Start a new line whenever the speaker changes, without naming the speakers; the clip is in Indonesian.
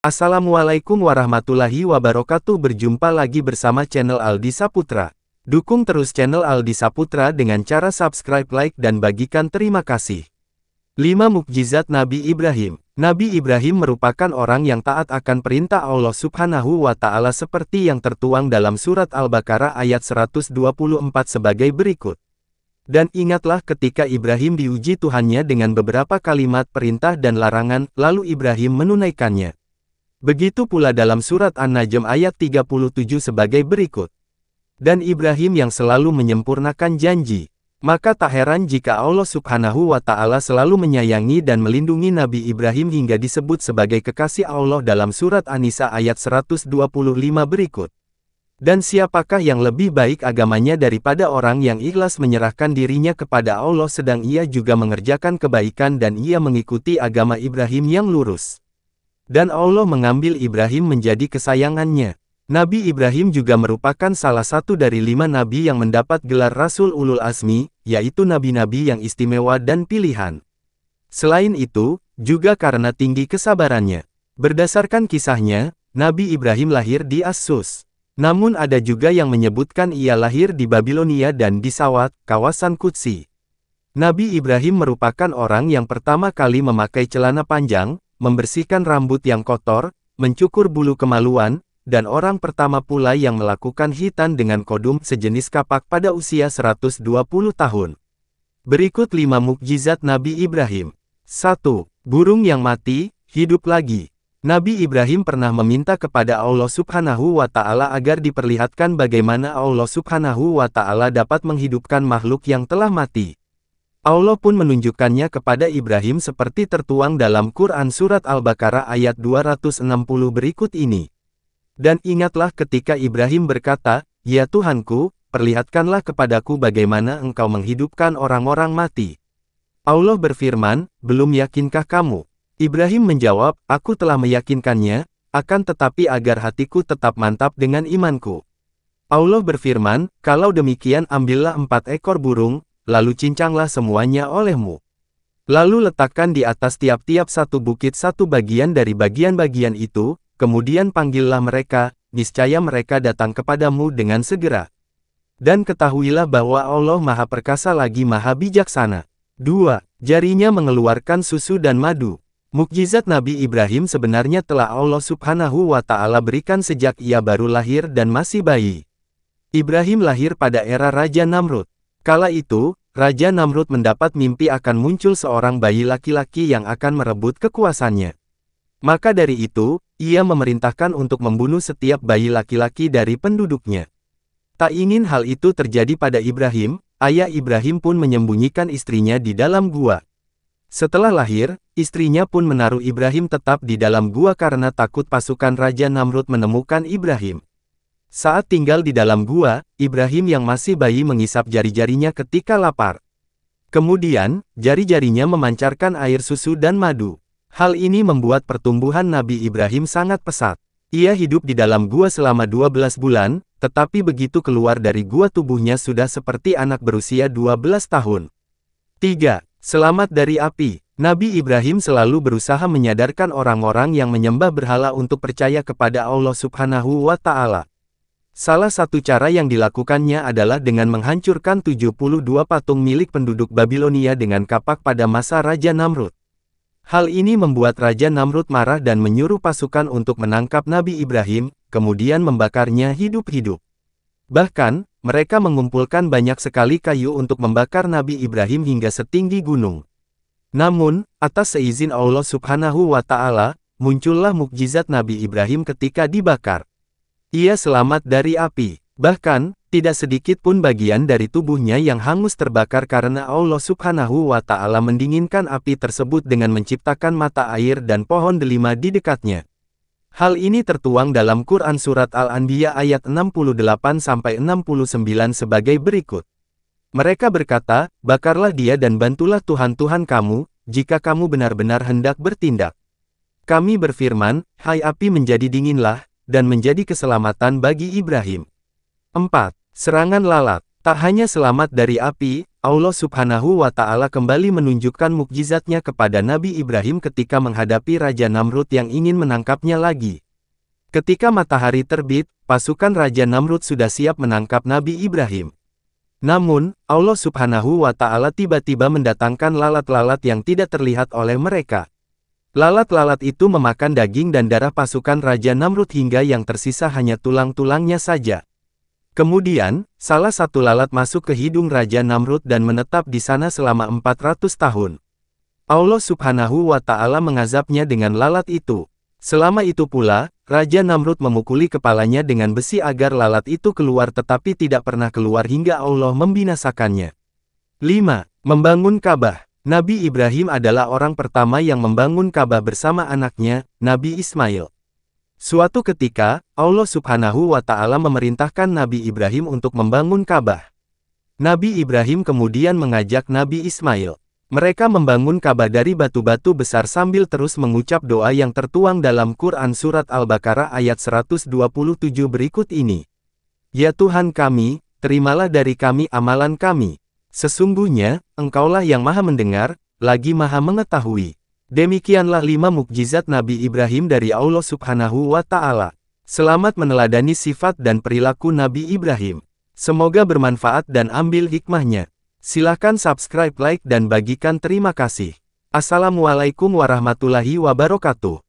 Assalamualaikum warahmatullahi wabarakatuh. Berjumpa lagi bersama channel Aldi Saputra. Dukung terus channel Aldi Saputra dengan cara subscribe, like, dan bagikan. Terima kasih. 5 Mukjizat Nabi Ibrahim. Nabi Ibrahim merupakan orang yang taat akan perintah Allah Subhanahu wa Ta'ala seperti yang tertuang dalam surat Al-Baqarah ayat 124 sebagai berikut. Dan ingatlah ketika Ibrahim diuji Tuhannya dengan beberapa kalimat perintah dan larangan, lalu Ibrahim menunaikannya. Begitu pula dalam surat An-Najm ayat 37 sebagai berikut. Dan Ibrahim yang selalu menyempurnakan janji. Maka tak heran jika Allah Subhanahu wa Ta'ala selalu menyayangi dan melindungi Nabi Ibrahim hingga disebut sebagai kekasih Allah dalam surat An-Nisa ayat 125 berikut. Dan siapakah yang lebih baik agamanya daripada orang yang ikhlas menyerahkan dirinya kepada Allah sedang ia juga mengerjakan kebaikan dan ia mengikuti agama Ibrahim yang lurus. Dan Allah mengambil Ibrahim menjadi kesayangannya. Nabi Ibrahim juga merupakan salah satu dari 5 nabi yang mendapat gelar Rasul Ulul Azmi, yaitu nabi-nabi yang istimewa dan pilihan. Selain itu, juga karena tinggi kesabarannya. Berdasarkan kisahnya, Nabi Ibrahim lahir di As-Sus. Namun ada juga yang menyebutkan ia lahir di Babilonia dan di Sawat, kawasan Qudsi. Nabi Ibrahim merupakan orang yang pertama kali memakai celana panjang, membersihkan rambut yang kotor, mencukur bulu kemaluan, dan orang pertama pula yang melakukan khitan dengan kodum sejenis kapak pada usia 120 tahun. Berikut 5 mukjizat Nabi Ibrahim. 1. Burung yang mati, hidup lagi. Nabi Ibrahim pernah meminta kepada Allah Subhanahu wa Ta'ala agar diperlihatkan bagaimana Allah Subhanahu wa Ta'ala dapat menghidupkan makhluk yang telah mati. Allah pun menunjukkannya kepada Ibrahim seperti tertuang dalam Quran Surat Al-Baqarah ayat 260 berikut ini. Dan ingatlah ketika Ibrahim berkata, "Ya Tuhanku, perlihatkanlah kepadaku bagaimana engkau menghidupkan orang-orang mati." Allah berfirman, "Belum yakinkah kamu?" Ibrahim menjawab, "Aku telah meyakinkannya, akan tetapi agar hatiku tetap mantap dengan imanku." Allah berfirman, "Kalau demikian ambillah 4 ekor burung, lalu cincanglah semuanya olehmu. Lalu letakkan di atas tiap-tiap satu bukit satu bagian dari bagian-bagian itu, kemudian panggillah mereka, niscaya mereka datang kepadamu dengan segera. Dan ketahuilah bahwa Allah Maha Perkasa lagi Maha Bijaksana." 2. Jarinya mengeluarkan susu dan madu. Mukjizat Nabi Ibrahim sebenarnya telah Allah Subhanahu wa Ta'ala berikan sejak ia baru lahir dan masih bayi. Ibrahim lahir pada era Raja Namrud. Kala itu, Raja Namrud mendapat mimpi akan muncul seorang bayi laki-laki yang akan merebut kekuasaannya. Maka dari itu, ia memerintahkan untuk membunuh setiap bayi laki-laki dari penduduknya. Tak ingin hal itu terjadi pada Ibrahim, ayah Ibrahim pun menyembunyikan istrinya di dalam gua. Setelah lahir, istrinya pun menaruh Ibrahim tetap di dalam gua karena takut pasukan Raja Namrud menemukan Ibrahim. Saat tinggal di dalam gua, Ibrahim yang masih bayi mengisap jari-jarinya ketika lapar. Kemudian, jari-jarinya memancarkan air susu dan madu. Hal ini membuat pertumbuhan Nabi Ibrahim sangat pesat. Ia hidup di dalam gua selama 12 bulan, tetapi begitu keluar dari gua tubuhnya sudah seperti anak berusia 12 tahun. 3. Selamat dari api. Nabi Ibrahim selalu berusaha menyadarkan orang-orang yang menyembah berhala untuk percaya kepada Allah Subhanahu wa Ta'ala. Salah satu cara yang dilakukannya adalah dengan menghancurkan 72 patung milik penduduk Babilonia dengan kapak pada masa Raja Namrud. Hal ini membuat Raja Namrud marah dan menyuruh pasukan untuk menangkap Nabi Ibrahim, kemudian membakarnya hidup-hidup. Bahkan, mereka mengumpulkan banyak sekali kayu untuk membakar Nabi Ibrahim hingga setinggi gunung. Namun, atas seizin Allah Subhanahu wa Ta'ala, muncullah mukjizat Nabi Ibrahim ketika dibakar. Ia selamat dari api. Bahkan, tidak sedikit pun bagian dari tubuhnya yang hangus terbakar karena Allah Subhanahu wa Ta'ala mendinginkan api tersebut dengan menciptakan mata air dan pohon delima di dekatnya. Hal ini tertuang dalam Quran Surat Al-Anbiya ayat 68-69 sebagai berikut. Mereka berkata, "Bakarlah dia dan bantulah Tuhan-Tuhan kamu, jika kamu benar-benar hendak bertindak." Kami berfirman, "Hai api menjadi dinginlah, dan menjadi keselamatan bagi Ibrahim." 4. Serangan lalat. Tak hanya selamat dari api, Allah Subhanahu wa Ta'ala kembali menunjukkan mukjizatnya kepada Nabi Ibrahim ketika menghadapi Raja Namrud yang ingin menangkapnya lagi. Ketika matahari terbit, pasukan Raja Namrud sudah siap menangkap Nabi Ibrahim. Namun, Allah Subhanahu wa Ta'ala tiba-tiba mendatangkan lalat-lalat yang tidak terlihat oleh mereka. Lalat-lalat itu memakan daging dan darah pasukan Raja Namrud hingga yang tersisa hanya tulang-tulangnya saja. Kemudian, salah satu lalat masuk ke hidung Raja Namrud dan menetap di sana selama 400 tahun. Allah Subhanahu wa Ta'ala mengazabnya dengan lalat itu. Selama itu pula, Raja Namrud memukuli kepalanya dengan besi agar lalat itu keluar tetapi tidak pernah keluar hingga Allah membinasakannya. 5. Membangun Ka'bah. Nabi Ibrahim adalah orang pertama yang membangun Ka'bah bersama anaknya, Nabi Ismail. Suatu ketika, Allah Subhanahu wa Ta'ala memerintahkan Nabi Ibrahim untuk membangun Ka'bah. Nabi Ibrahim kemudian mengajak Nabi Ismail. Mereka membangun Ka'bah dari batu-batu besar sambil terus mengucap doa yang tertuang dalam Quran Surat Al-Baqarah ayat 127 berikut ini. Ya Tuhan kami, terimalah dari kami amalan kami. Sesungguhnya, Engkaulah yang maha mendengar, lagi maha mengetahui. Demikianlah 5 mukjizat Nabi Ibrahim dari Allah Subhanahu wa Ta'ala. Selamat meneladani sifat dan perilaku Nabi Ibrahim. Semoga bermanfaat dan ambil hikmahnya. Silahkan subscribe, like dan bagikan terima kasih. Assalamualaikum warahmatullahi wabarakatuh.